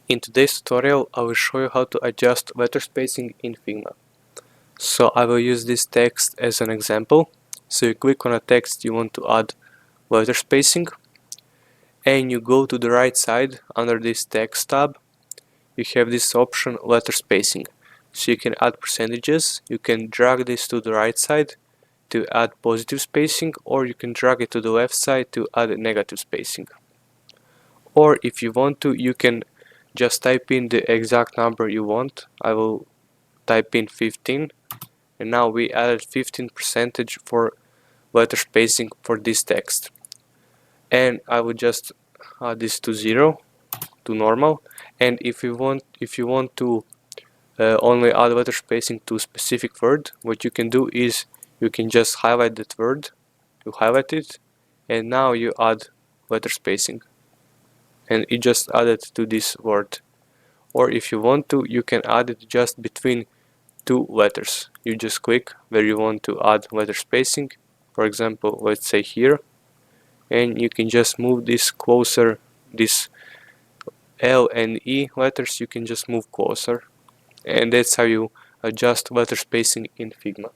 In today's tutorial, I will show you how to adjust letter spacing in Figma. So I will use this text as an example. So you click on a text you want to add letter spacing, and you go to the right side under this text tab. You have this option letter spacing. So you can add percentages, you can drag this to the right side to add positive spacing, or you can drag it to the left side to add negative spacing. Or if you want to, you can just type in the exact number you want. I will type in 15, and now we added 15% for letter spacing for this text. And I will just add this to 0, to normal. And if you want to only add letter spacing to specific word, what you can do is you can just highlight that word, you highlight it, and now you add letter spacing, and it just added to this word. Or if you want to, you can add it just between two letters. You just click where you want to add letter spacing, for example, let's say here, and you can just move this closer. This L and E letters you can just move closer, and that's how you adjust letter spacing in Figma.